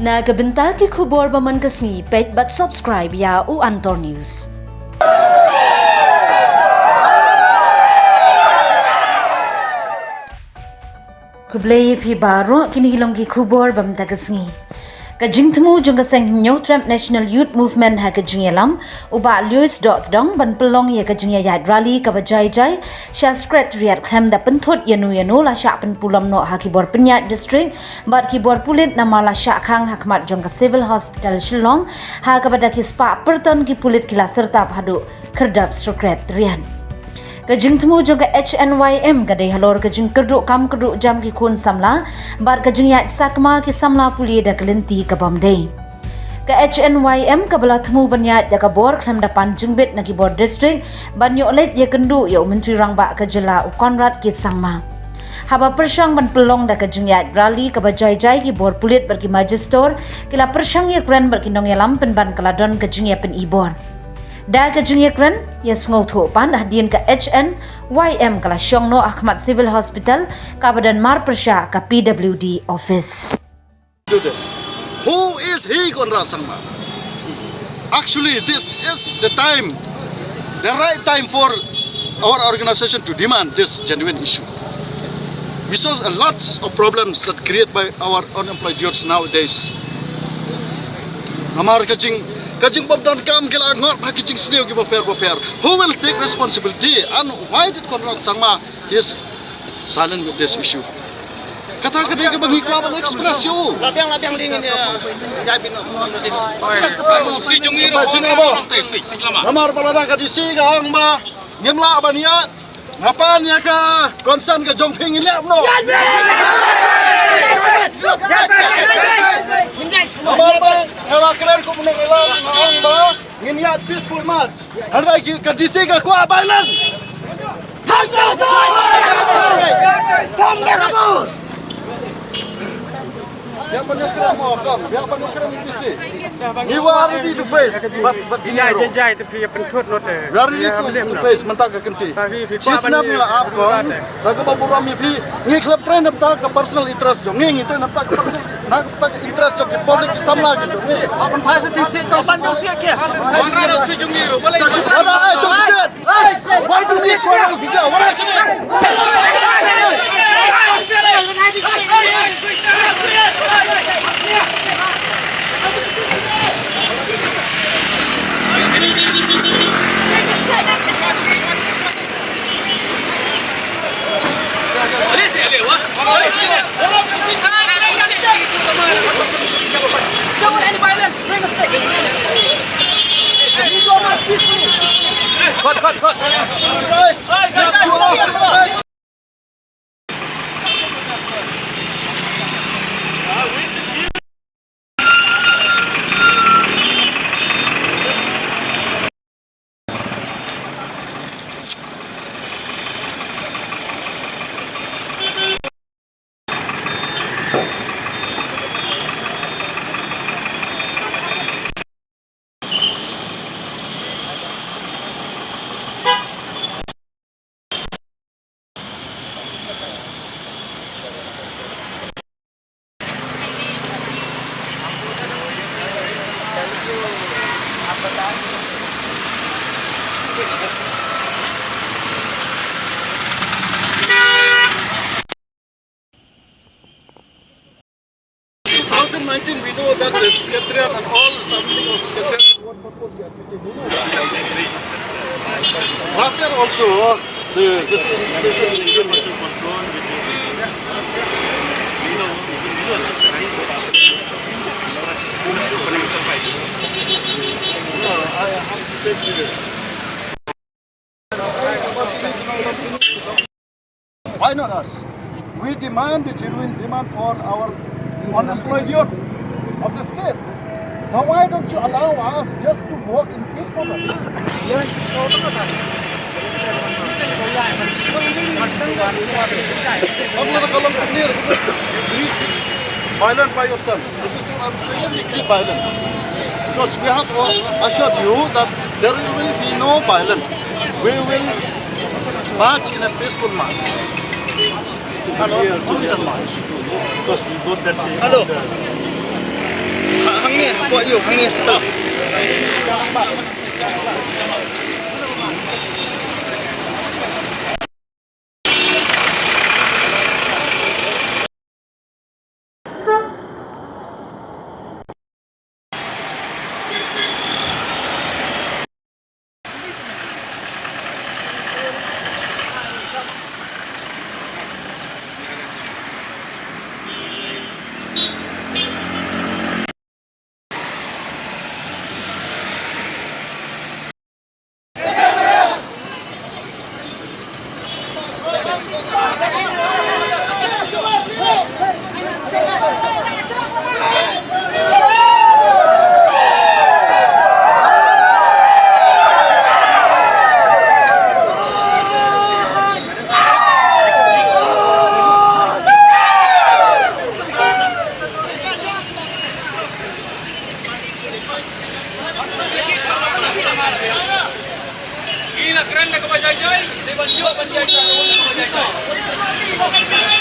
Nagabenta ki khubor baman kasni page but subscribe ya u Antor News. Kublay phi baro kini hilong ki khubor bam tagasngi. Kajing temu jung kaseng New Trump National Youth Movement ha kajing yalam uba Louis dot dong ban pelong ya kajing ya rally ka bajai jai sha secretariat kham da penthut yanu la sha pen pulam no ha kibor penyat district bat kibor pulit nama la sha khang ha khamat jung ka civil hospital Shillong ha ka bada ki spa pyrton ki pulit kila serta hadu kerdap secretariat. Kajing temu juga HNYM kadai halor kajing keduk kam keduk jam ki kun samla bar kajing ya sakma ki samla puli da kelenti ka bamdei. Ka HNYM ka bala temu banyat da ka bor kham da panjingbit na ki bor district banyo let ye kendu ya menteri rangba ka jela u Konrad ki sangma. Haba persang ban pelong da kajing ya rally ka bajai jai ki bor pulit bar ki magistor kila persang ye kran bar ki nong ya lampen ban kaladon kajing ya pen ibor. Da kajing ya kran ya sngau tho pan hadien ka HNYM kala syong no Ahmad Civil Hospital ka badan mar persya ka PWD office. Do this. Who is he, Konrad Sangma? Actually, this is the time, the right time for our organization to demand this genuine issue. We saw a lot of problems that created by our unemployed youths nowadays. Namar kajing babdan kam kila ngot ba kajing sniu ki baper. Who will take responsibility and why did Konrad Sangma is silent with this issue? Kata-kata ke bagi kuat express you. Labiang dingin ya. Si jungi ro. Namar balada ka disi ka ang ba ngimla ba niya? Ngapan ya ka concern ka jongping ile no. Namar ba ela keren ko munang ela ang ba nginyat peaceful march. Hanrai ka disi ka kuat bailan. Kabur. Biar penyekeran mau come, biar penyekeran PC. You are ready to face, but Jai tapi pentut not we are ready to face mentak ke kenti. Sisnap ni lah आप कौन? Raga babu rami pi ngi klub train nampak ke personal interest jo, ngi train nampak ke personal, nampak ke interest jo, public samla gitu. Apan bahasa tisit, apan tisit ke? Ada itu tisit. Why do you try to tisit? What is it? Don't want any violence. Bring a stick. You go not peacefully. Cut. We know that the secretariat and all something of secretariat what purpose you are busy. Last year also this institution I have to take this. Why not us? We demand the genuine demand for our unemployed youth of the state. Now why don't you allow us just to work in peaceful manner? Violent by yourself. Violent. Because we have assured you that there will be no violence. We will march in a peaceful march. Hello. Because we got that. Hello. ni, buat you hang ni sebelah. Ini nak keren nak kau jajai, dia bantu bantu jajai.